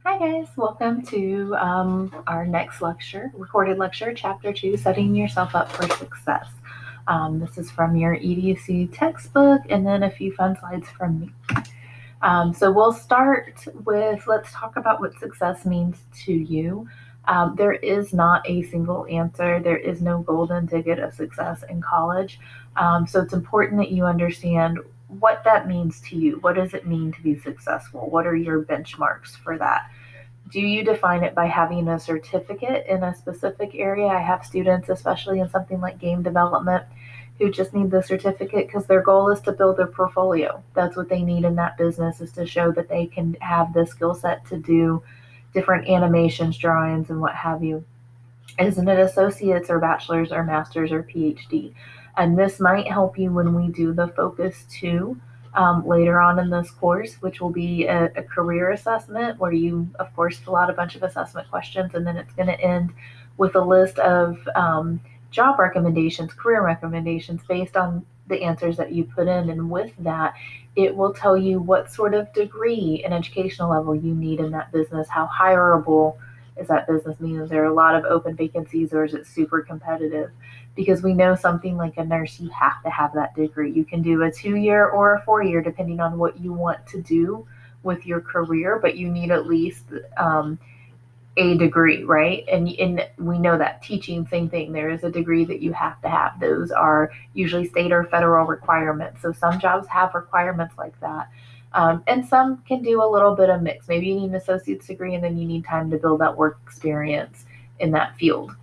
Hi guys, welcome to our next lecture, recorded lecture, Chapter 2, Setting Yourself Up for Success. This is from your EDC textbook and then a few fun slides from me. So we'll start with, let's talk about what success means to you. There is not a single answer. There is no golden ticket of success in college. So it's important that you understand what that means to you. What does it mean to be successful? What are your benchmarks for that? Do you define it by having a certificate in a specific area? I have students, especially in something like game development, who just need the certificate because their goal is to build their portfolio. That's what they need in that business, is to show that they can have the skill set to do different animations, drawings, and what have you. Isn't it associates or bachelor's or master's or PhD? And this might help you when we do the focus two later on in this course, which will be a career assessment where you, of course, fill out a bunch of assessment questions, and then it's going to end with a list of job recommendations, career recommendations based on the answers that you put in. And with that, it will tell you what sort of degree and educational level you need in that business, how hireable is that business, means there are a lot of open vacancies, or is it super competitive? Because we know something like a nurse, you have to have that degree. You can do a 2 year or a 4 year, depending on what you want to do with your career, but you need at least a degree, right? And we know that teaching, same thing. There is a degree that you have to have. Those are usually state or federal requirements. So some jobs have requirements like that. And some can do a little bit of mix. Maybe you need an associate's degree and then you need time to build that work experience in that field.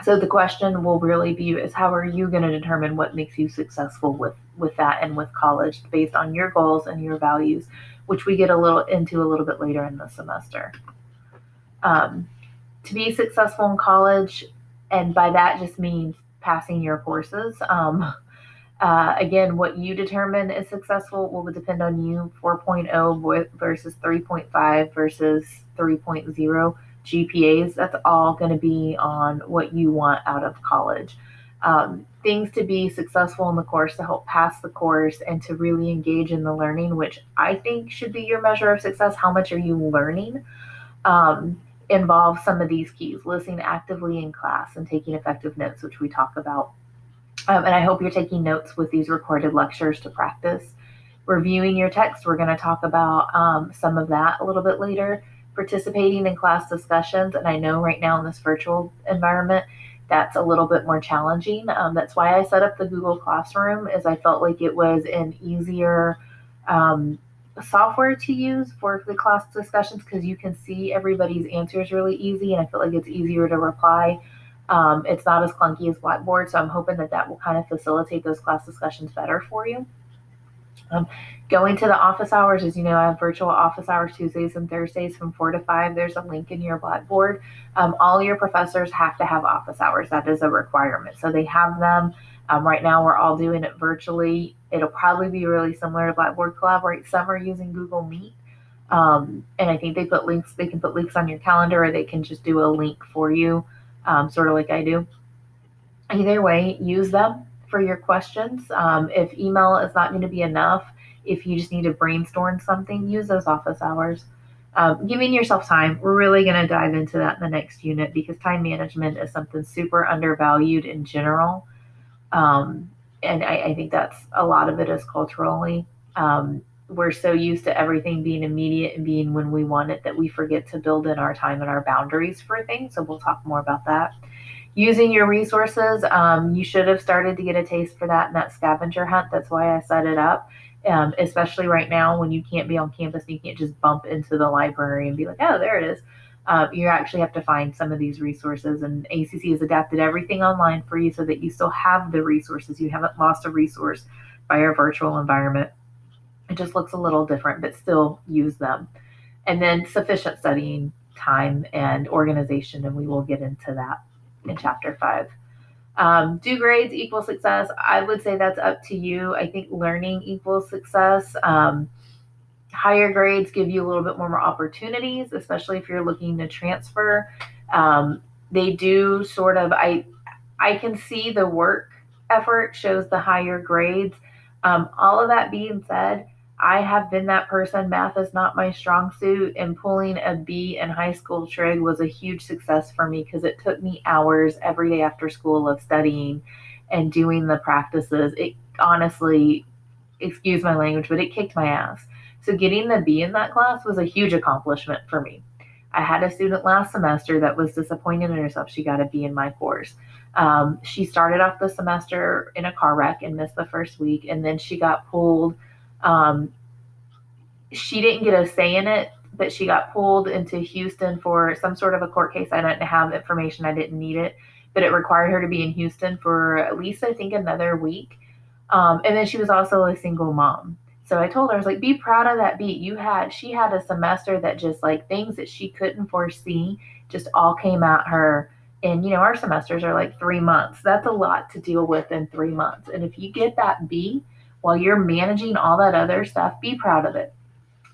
So the question will really be is how are you going to determine what makes you successful with that and with college based on your goals and your values, which we get a little bit later in the semester. Um, to be successful in college, and by that just means passing your courses. Again, what you determine is successful will depend on you. 4.0 versus 3.5 versus 3.0 GPAs, that's all going to be on what you want out of college. Things to be successful in the course, to help pass the course and to really engage in the learning, which I think should be your measure of success. How much are you learning? Um, Involve some of these keys: listening actively in class and taking effective notes, which we talk about. And I hope you're taking notes with these recorded lectures to practice. Reviewing your text, we're going to talk about some of that a little bit later. Participating in class discussions, and I know right now in this virtual environment, that's a little bit more challenging. That's why I set up the Google Classroom, as I felt like it was an easier um, software to use for the class discussions, because you can see everybody's answers really easy, and I feel like it's easier to reply. It's not as clunky as Blackboard, so I'm hoping that that will kind of facilitate those class discussions better for you. Um, Going to the office hours, as you know, I have virtual office hours Tuesdays and Thursdays from 4 to 5. There's a link in your Blackboard. All your professors have to have office hours. That is a requirement. So they have them. Right now, we're all doing it virtually. It'll probably be really similar to Blackboard Collaborate. Some are using Google Meet. And I think they can put links on your calendar, or they can just do a link for you, sort of like I do. Either way, use them for your questions. If email is not going to be enough, if you just need to brainstorm something, use those office hours. Giving yourself time. We're really going to dive into that in the next unit, because time management is something super undervalued in general. And I think that's a lot of it is culturally. We're so used to everything being immediate and being when we want it that we forget to build in our time and our boundaries for things. So we'll talk more about that. Using your resources, you should have started to get a taste for that in that scavenger hunt. That's why I set it up. Especially right now when you can't be on campus, you can't just bump into the library and be like, oh, there it is. You actually have to find some of these resources, and ACC has adapted everything online for you so that you still have the resources. You haven't lost a resource by your virtual environment. It just looks a little different, but still use them. And then sufficient studying time and organization, and we will get into that in chapter 5. Do grades equal success? I would say that's up to you. I think learning equals success. Higher grades give you a little bit more opportunities, especially if you're looking to transfer. They do sort of, I can see the work effort shows the higher grades. All of that being said, I have been that person. Math is not my strong suit, and pulling a B in high school trig was a huge success for me because it took me hours every day after school of studying and doing the practices. It honestly, excuse my language, but it kicked my ass. So getting the B in that class was a huge accomplishment for me. I had a student last semester that was disappointed in herself. She got a B in my course. She started off the semester in a car wreck and missed the first week, and then she got pulled. Um, she didn't get a say in it, but she got pulled into Houston for some sort of a court case. I didn't have information, I didn't need it, but it required her to be in Houston for at least, I think, another week. And then she was also a single mom. So I told her, I was like, be proud of that beat. She had a semester that just like things that she couldn't foresee just all came at her. And, our semesters are like 3 months. That's a lot to deal with in 3 months. And if you get that B while you're managing all that other stuff, be proud of it.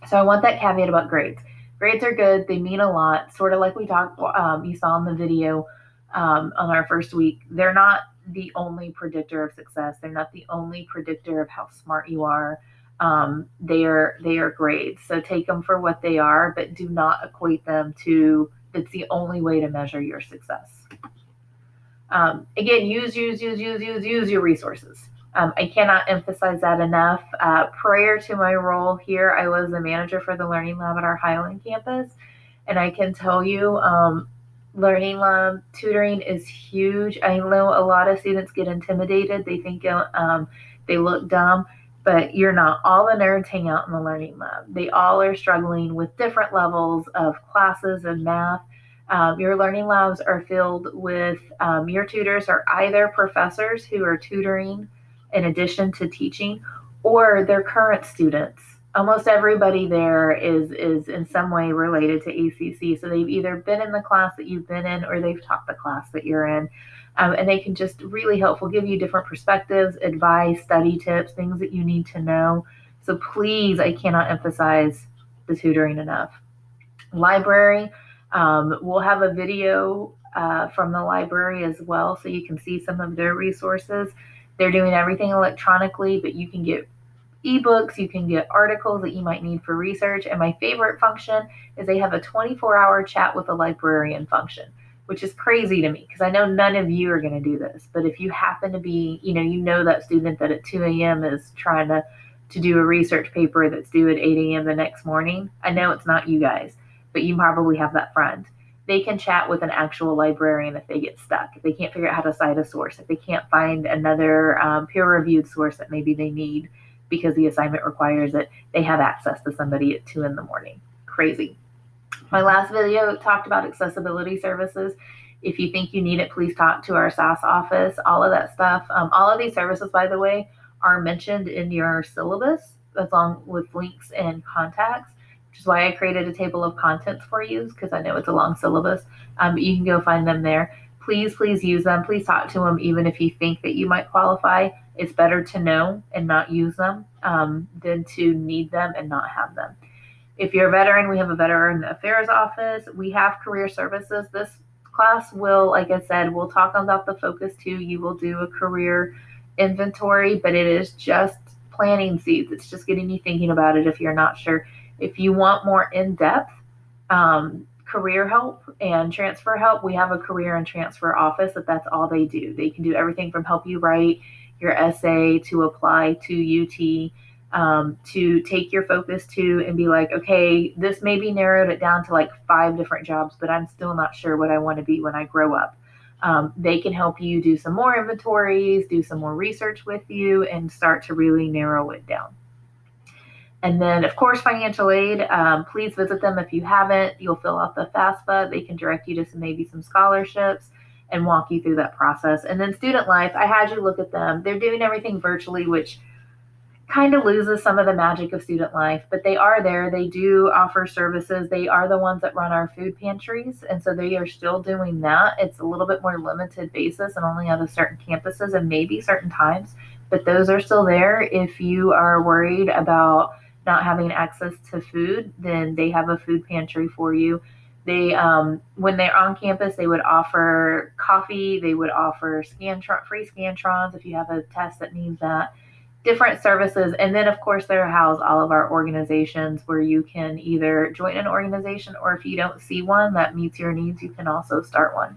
So I want that caveat about grades. Grades are good. They mean a lot. Sort of like we talked, you saw in the video on our first week. They're not the only predictor of success. They're not the only predictor of how smart you are. They are grades. So take them for what they are, but do not equate them to. It's the only way to measure your success. Again, use your resources. I cannot emphasize that enough. Prior to my role here, I was the manager for the Learning Lab at our Highland campus, and I can tell you, Learning Lab tutoring is huge. I know a lot of students get intimidated. They think they look dumb, but you're not. All the nerds hang out in the Learning Lab. They all are struggling with different levels of classes and math. Your learning labs are filled with your tutors are either professors who are tutoring in addition to teaching, or they're current students. Almost everybody there is in some way related to ACC. So they've either been in the class that you've been in, or they've taught the class that you're in. And they can just really helpful, give you different perspectives, advice, study tips, things that you need to know. So please, I cannot emphasize the tutoring enough. Library, we'll have a video from the library as well, so you can see some of their resources. They're doing everything electronically, but you can get ebooks, you can get articles that you might need for research. And my favorite function is they have a 24-hour chat with a librarian function, which is crazy to me because I know none of you are going to do this. But if you happen to be, that student that at 2 a.m. is trying to do a research paper that's due at 8 a.m. the next morning, I know it's not you guys, but you probably have that friend. They can chat with an actual librarian if they get stuck, if they can't figure out how to cite a source, if they can't find another peer-reviewed source that maybe they need because the assignment requires it. They have access to somebody at 2 in the morning. Crazy. My last video talked about accessibility services. If you think you need it, please talk to our SAS office, all of that stuff. All of these services, by the way, are mentioned in your syllabus along with links and contacts, which is why I created a table of contents for you because I know it's a long syllabus, but you can go find them there. Please use them. Please talk to them even if you think that you might qualify. It's better to know and not use them than to need them and not have them. If you're a veteran, we have a Veteran Affairs office. We have career services. This class will, like I said, we'll talk about the focus too. You will do a career inventory, but it is just planting seeds. It's just getting you thinking about it if you're not sure. If you want more in-depth career help and transfer help, we have a career and transfer office that's all they do. They can do everything from help you write your essay to apply to UT, to take your focus to and be like, okay, this maybe narrowed it down to like 5 different jobs, but I'm still not sure what I want to be when I grow up. They can help you do some more inventories, do some more research with you, and start to really narrow it down. And then, of course, financial aid. Please visit them if you haven't. You'll fill out the FAFSA. They can direct you to maybe some scholarships and walk you through that process. And then Student Life, I had you look at them. They're doing everything virtually, which kind of loses some of the magic of Student Life, but they are there. They do offer services. They are the ones that run our food pantries, and so they are still doing that. It's a little bit more limited basis and only on certain campuses and maybe certain times, but those are still there. If you are worried about not having access to food, then they have a food pantry for you. They, when they're on campus, they would offer coffee. They would offer free Scantrons if you have a test that needs that. different services. And then, of course, there house all of our organizations where you can either join an organization, or if you don't see one that meets your needs, you can also start one.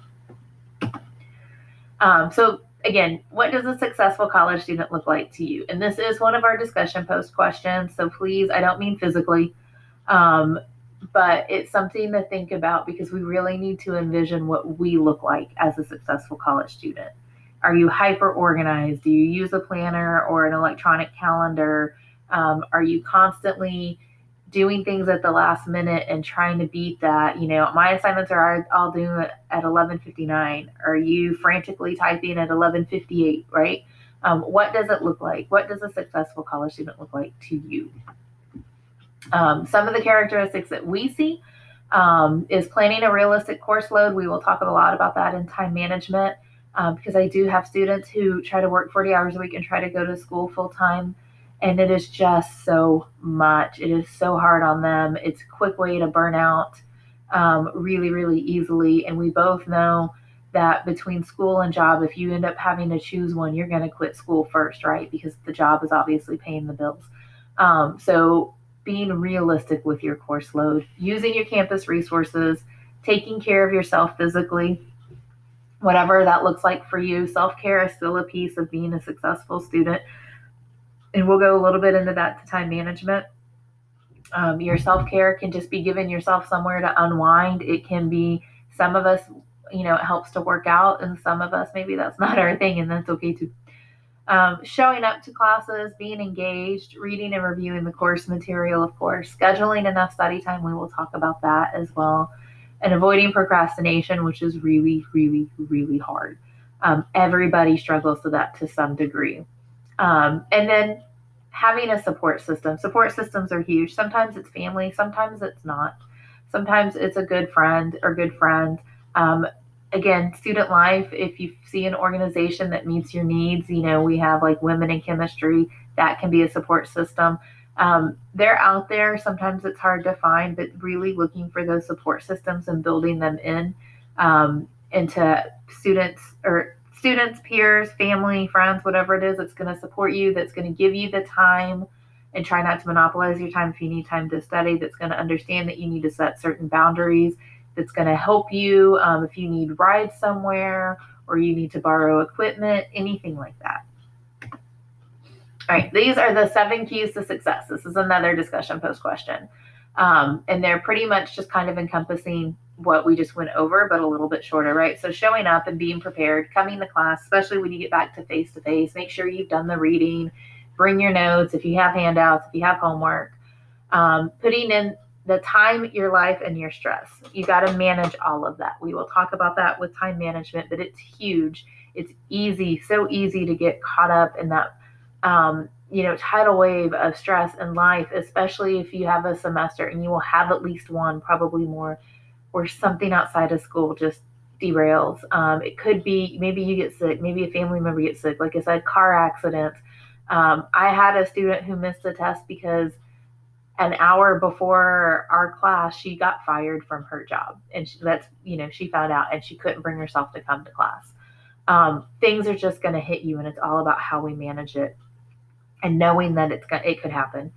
So again, what does a successful college student look like to you? And this is one of our discussion post questions. So please, I don't mean physically, but it's something to think about, because we really need to envision what we look like as a successful college student. Are you hyper organized? Do you use a planner or an electronic calendar? Are you constantly doing things at the last minute and trying to beat that? My assignments are all due at 11:59. Are you frantically typing at 11:58, right? What does it look like? What does a successful college student look like to you? Some of the characteristics that we see is planning a realistic course load. We will talk a lot about that in time management, because I do have students who try to work 40 hours a week and try to go to school full time. And it is just so much. It is so hard on them. It's a quick way to burn out really, really easily. And we both know that between school and job, if you end up having to choose one, you're going to quit school first, right? Because the job is obviously paying the bills. So being realistic with your course load, using your campus resources, taking care of yourself physically, whatever that looks like for you. Self-care is still a piece of being a successful student. And we'll go a little bit into that to time management. Your self-care can just be giving yourself somewhere to unwind. It can be, some of us, it helps to work out, and some of us, maybe that's not our thing, and that's okay too. Showing up to classes, being engaged, reading and reviewing the course material, of course, scheduling enough study time. We will talk about that as well. And avoiding procrastination, which is really, really, really hard. Everybody struggles with that to some degree. And then having a support system. Support systems are huge. Sometimes it's family, sometimes it's not. Sometimes it's a good friend or good friend. Again, student life, if you see an organization that meets your needs, we have like Women in Chemistry, that can be a support system. They're out there. Sometimes it's hard to find, but really looking for those support systems and building them into students, peers, family, friends, whatever it is that's going to support you, that's going to give you the time and try not to monopolize your time if you need time to study, that's going to understand that you need to set certain boundaries, that's going to help you if you need rides somewhere or you need to borrow equipment, anything like that. All right, these are the 7 keys to success. This is another discussion post question. And they're pretty much just kind of encompassing what we just went over, but a little bit shorter, right? So showing up and being prepared, coming to class, especially when you get back to face-to-face, make sure you've done the reading, bring your notes, if you have handouts, if you have homework, putting in the time, your life, and your stress. You got to manage all of that. We will talk about that with time management, but it's huge. It's easy, so easy to get caught up in that, tidal wave of stress in life, especially if you have a semester, and you will have at least one, probably more, or something outside of school just derails. It could be, maybe you get sick, maybe a family member gets sick. Like I said, car accidents. I had a student who missed a test because an hour before our class, she got fired from her job. And she found out, and she couldn't bring herself to come to class. Things are just going to hit you, and it's all about how we manage it and knowing that it could happen.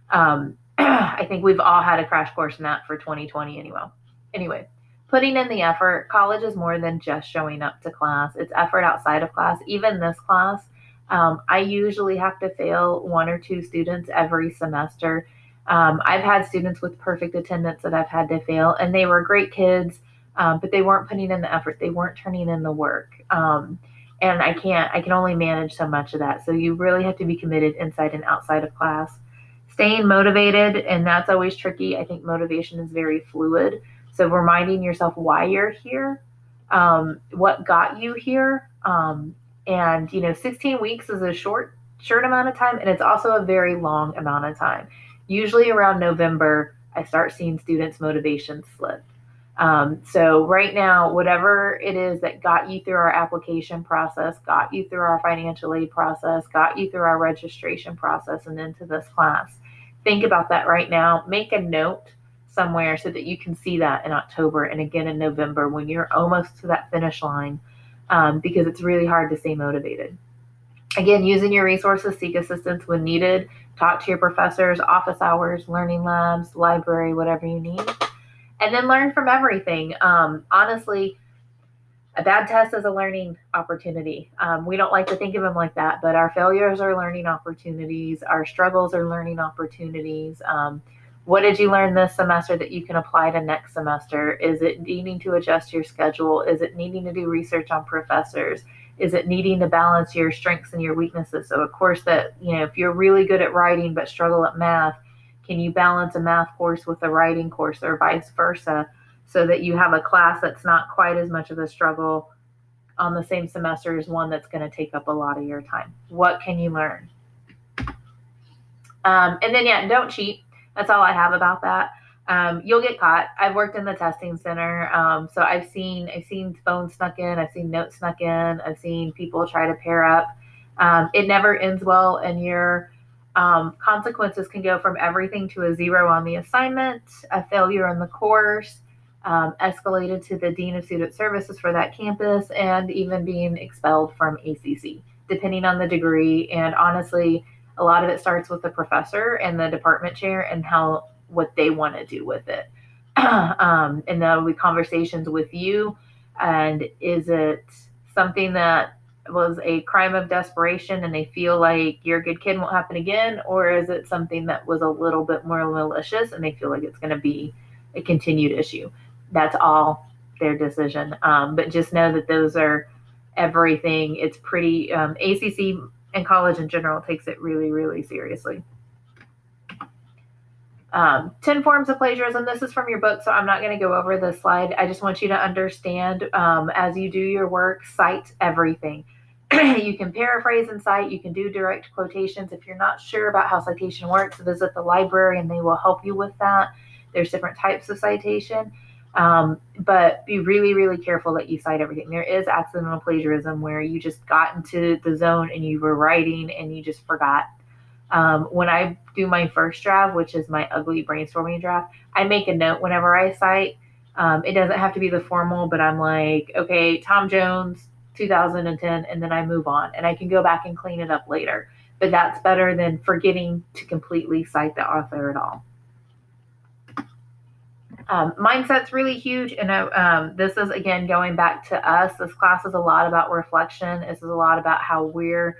I think we've all had a crash course in that for 2020 anyway. Putting in the effort. College is more than just showing up to class. It's effort outside of class. Even this class, I usually have to fail 1 or 2 students every semester. I've had students with perfect attendance that I've had to fail, and they were great kids, but they weren't putting in the effort. They weren't turning in the work. And I can only manage so much of that. So you really have to be committed inside and outside of class. Staying motivated, and that's always tricky. I think motivation is very fluid. So reminding yourself why you're here, what got you here. And 16 weeks is a short amount of time, and it's also a very long amount of time. Usually around November, I start seeing students' motivation slip. So right now, whatever it is that got you through our application process, got you through our financial aid process, got you through our registration process and into this class, think about that right now. Make a note somewhere so that you can see that in October and again in November when you're almost to that finish line, because it's really hard to stay motivated. Again, using your resources, seek assistance when needed. Talk to your professors, office hours, learning labs, library, whatever you need. And then learn from everything. Honestly, a bad test is a learning opportunity. We don't like to think of them like that, but our failures are learning opportunities. Our struggles are learning opportunities. What did you learn this semester that you can apply to next semester? Is it needing to adjust your schedule? Is it needing to do research on professors? Is it needing to balance your strengths and your weaknesses? So, of course, that, if you're really good at writing but struggle at math, can you balance a math course with a writing course or vice versa, so that you have a class that's not quite as much of a struggle on the same semester as one that's going to take up a lot of your time? What can you learn? And then, yeah, don't cheat. That's all I have about that. You'll get caught. I've worked in the testing center, so I've seen phones snuck in, I've seen notes snuck in, I've seen people try to pair up. It never ends well, and your consequences can go from everything to a 0 on the assignment, a failure in the course, escalated to the dean of student services for that campus, and even being expelled from ACC, depending on the degree. And honestly, a lot of it starts with the professor and the department chair and what they want to do with it. And that'll be conversations with you. And is it something that was a crime of desperation and they feel like your good kid won't happen again? Or is it something that was a little bit more malicious and they feel like it's going to be a continued issue? That's all their decision. But just know that those are everything. It's pretty, ACC and college in general takes it really, really seriously. 10 forms of plagiarism. This is from your book, so I'm not going to go over this slide. I just want you to understand, as you do your work, cite everything. You can paraphrase and cite. You can do direct quotations. If you're not sure about how citation works, visit the library and they will help you with that. There's different types of citation. But be really, really careful that you cite everything. There is accidental plagiarism where you just got into the zone and you were writing and you just forgot. When I do my first draft, which is my ugly brainstorming draft, I make a note whenever I cite. It doesn't have to be the formal, but I'm like, okay, Tom Jones, 2010, and then I move on. And I can go back and clean it up later. But that's better than forgetting to completely cite the author at all. Mindset's really huge. And this is, again, going back to us. This class is a lot about reflection. This is a lot about how we're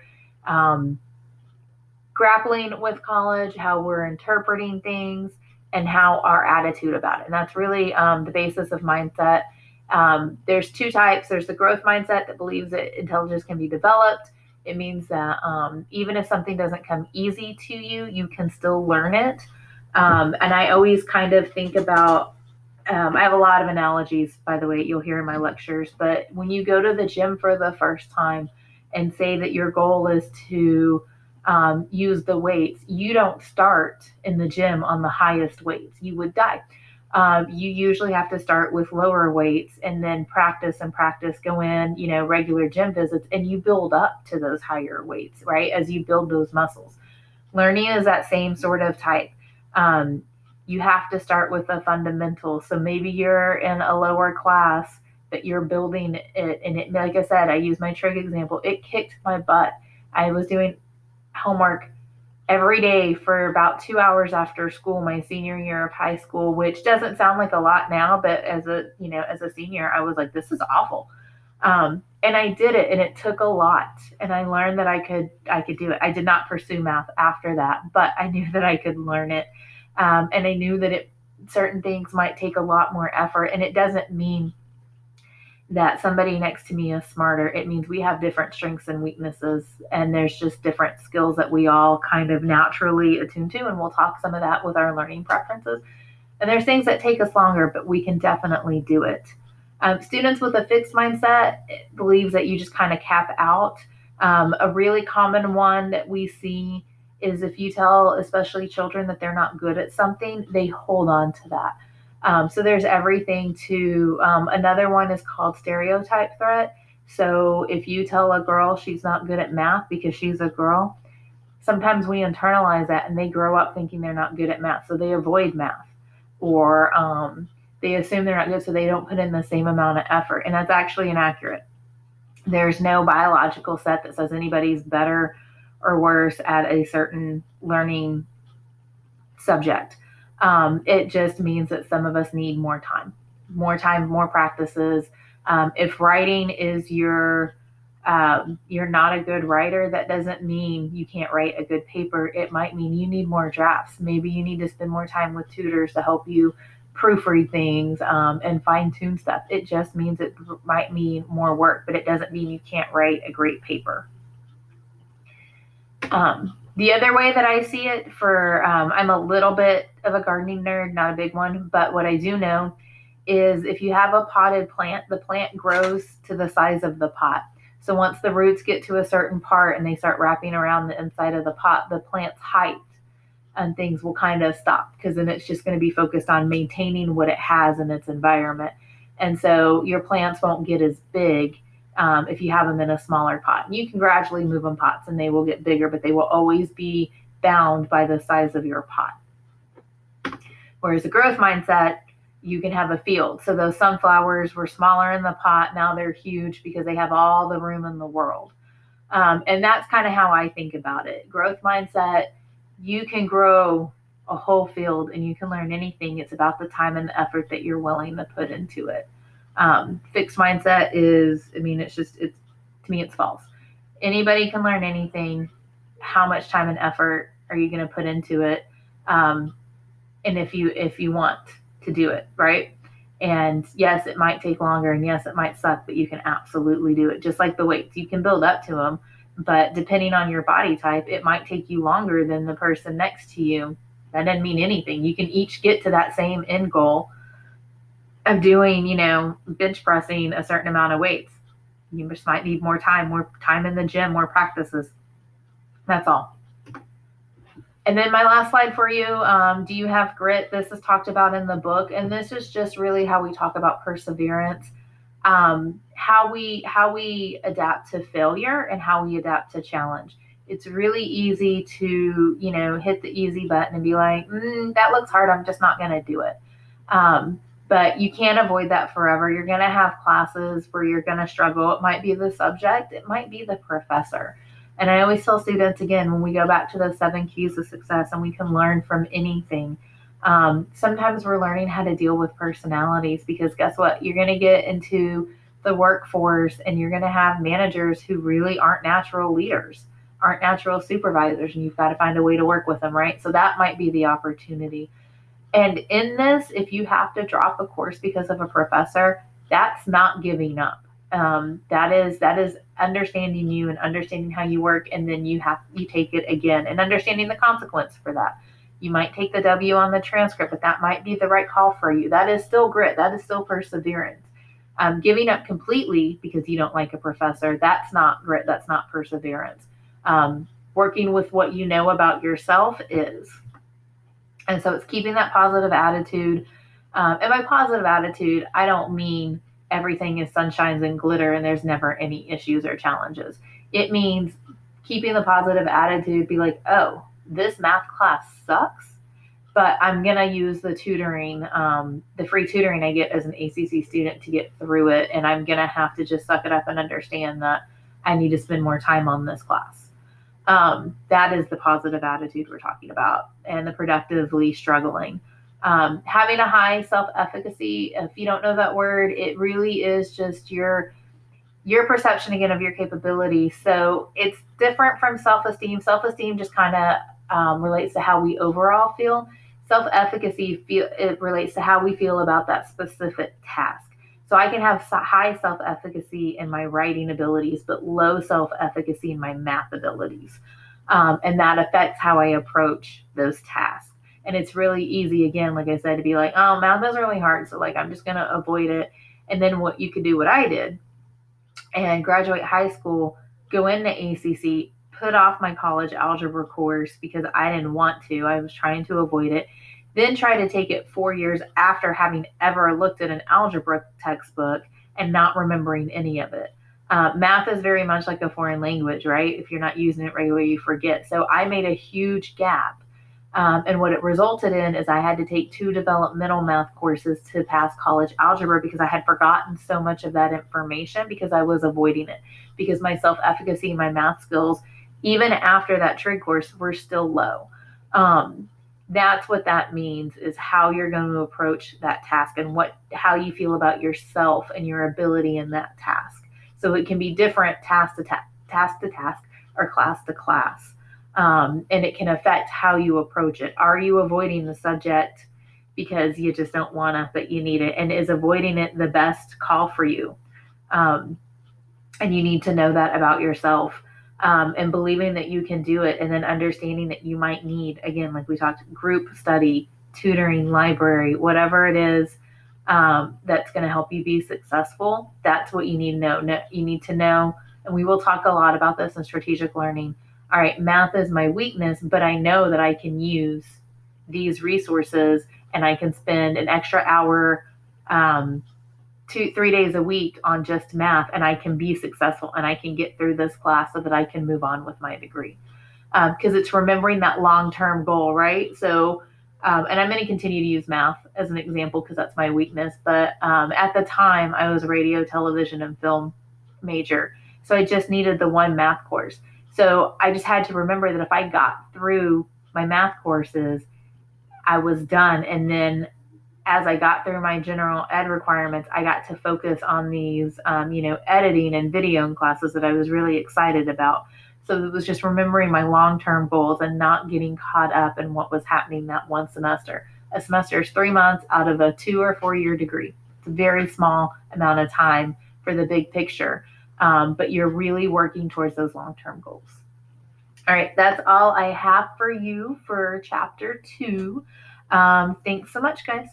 grappling with college, how we're interpreting things, and how our attitude about it. And that's really the basis of mindset. There's two types. There's the growth mindset that believes that intelligence can be developed. It means that even if something doesn't come easy to you, you can still learn it. And I always kind of think about, I have a lot of analogies, by the way, you'll hear in my lectures, but when you go to the gym for the first time and say that your goal is to use the weights, you don't start in the gym on the highest weights. You would die. You usually have to start with lower weights and then practice and practice, go in, regular gym visits, and you build up to those higher weights, right? As you build those muscles. Learning is that same sort of type. You have to start with the fundamentals. So maybe you're in a lower class, but you're building it. And it, like I said, I use my trig example. It kicked my butt. I was doing homework every day for about 2 hours after school, my senior year of high school, which doesn't sound like a lot now, but as a senior, I was like, this is awful. And I did it, and it took a lot, and I learned that I could do it. I did not pursue math after that, but I knew that I could learn it. And I knew that certain things might take a lot more effort, and it doesn't mean that somebody next to me is smarter. It means we have different strengths and weaknesses, and there's just different skills that we all kind of naturally attune to, and we'll talk some of that with our learning preferences. And there's things that take us longer, but we can definitely do it. Students with a fixed mindset believes that you just kind of cap out. A really common one that we see is if you tell, especially children, that they're not good at something, they hold on to that. So there's everything to, another one is called stereotype threat. So if you tell a girl she's not good at math because she's a girl, sometimes we internalize that and they grow up thinking they're not good at math. So they avoid math, or they assume they're not good, so they don't put in the same amount of effort. And that's actually inaccurate. There's no biological set that says anybody's better or worse at a certain learning subject. It just means that some of us need more time, more practices. If writing is you're not a good writer, that doesn't mean you can't write a good paper. It might mean you need more drafts. Maybe you need to spend more time with tutors to help you proofread things and fine tune stuff. It just means it might mean more work, but it doesn't mean you can't write a great paper. The other way that I see it I'm a little bit of a gardening nerd, not a big one, but what I do know is if you have a potted plant, the plant grows to the size of the pot. So once the roots get to a certain part and they start wrapping around the inside of the pot, the plant's height and things will kind of stop because then it's just going to be focused on maintaining what it has in its environment. And so your plants won't get as big if you have them in a smaller pot. And you can gradually move them pots and they will get bigger, but they will always be bound by the size of your pot. Whereas a growth mindset, you can have a field. So those sunflowers were smaller in the pot. Now they're huge because they have all the room in the world. And that's kind of how I think about it. Growth mindset, you can grow a whole field and you can learn anything. It's about the time and the effort that you're willing to put into it. Fixed mindset is, I mean, it's to me, it's false. Anybody can learn anything. How much time and effort are you going to put into it? And if you want to do it, right? And yes, it might take longer and yes, it might suck, but you can absolutely do it. Just like the weights, you can build up to them, but depending on your body type, it might take you longer than the person next to you. That doesn't mean anything. You can each get to that same end goal of doing, bench pressing a certain amount of weights. You just might need more time in the gym, more practices. That's all. And then my last slide for you, do you have grit? This is talked about in the book, and this is just really how we talk about perseverance, how we adapt to failure and how we adapt to challenge. It's really easy to, hit the easy button and be like, that looks hard, I'm just not going to do it. But you can't avoid that forever. You're going to have classes where you're going to struggle. It might be the subject, it might be the professor. And I always tell students, again, when we go back to the 7 keys of success and we can learn from anything, sometimes we're learning how to deal with personalities because guess what? You're going to get into the workforce and you're going to have managers who really aren't natural leaders, aren't natural supervisors, and you've got to find a way to work with them, right? So that might be the opportunity. And in this, if you have to drop a course because of a professor, that's not giving up. That is understanding you and understanding how you work, and then you take it again and understanding the consequence for that. You might take the W on the transcript, but that might be the right call for you. That is still grit. That is still perseverance. Giving up completely because you don't like a professor, that's not grit. That's not perseverance. Working with what you know about yourself is. And so it's keeping that positive attitude. And by positive attitude, I don't mean everything is sunshines and glitter and there's never any issues or challenges. It means keeping the positive attitude, be like, oh, this math class sucks, but I'm going to use the tutoring, the free tutoring I get as an ACC student to get through it. And I'm going to have to just suck it up and understand that I need to spend more time on this class. That is the positive attitude we're talking about, and the productively struggling. Having a high self-efficacy, if you don't know that word, it really is just your perception again of your capability. So it's different from self-esteem. Self-esteem just kind of relates to how we overall feel. Self-efficacy it relates to how we feel about that specific task. So I can have high self-efficacy in my writing abilities, but low self-efficacy in my math abilities. And that affects how I approach those tasks. And it's really easy, again, like I said, to be like, oh, math is really hard, so like I'm just going to avoid it. And then what you could do what I did and graduate high school, go into ACC, put off my college algebra course because I didn't want to. I was trying to avoid it. Then try to take it 4 years after having ever looked at an algebra textbook and not remembering any of it. Math is very much like a foreign language, right? If you're not using it regularly, you forget. So I made a huge gap And what it resulted in is I had to take 2 developmental math courses to pass college algebra because I had forgotten so much of that information because I was avoiding it. Because my self-efficacy and my math skills, even after that trig course, were still low. That's what that means, is how you're going to approach that task and how you feel about yourself and your ability in that task. So it can be different task to task or class to class. And it can affect how you approach it. Are you avoiding the subject because you just don't want to, but you need it? And is avoiding it the best call for you? And you need to know that about yourself, and believing that you can do it, and then understanding that you might need, again, like we talked, group study, tutoring, library, whatever it is, that's going to help you be successful. That's what you need to know. You need to know, and we will talk a lot about this in strategic learning. All right, math is my weakness, but I know that I can use these resources, and I can spend an extra hour, 3 days a week on just math, and I can be successful, and I can get through this class so that I can move on with my degree. Because it's remembering that long-term goal, right? So, and I'm going to continue to use math as an example because that's my weakness. But at the time, I was a radio, television, and film major. So I just needed the one math course. So I just had to remember that if I got through my math courses, I was done. And then as I got through my general ed requirements, I got to focus on these, editing and videoing classes that I was really excited about. So it was just remembering my long-term goals and not getting caught up in what was happening that one semester. A semester is 3 months out of a 2 or 4 year degree. It's a very small amount of time for the big picture, but you're really working towards those long-term goals. All right, that's all I have for you for chapter 2. Thanks so much, guys.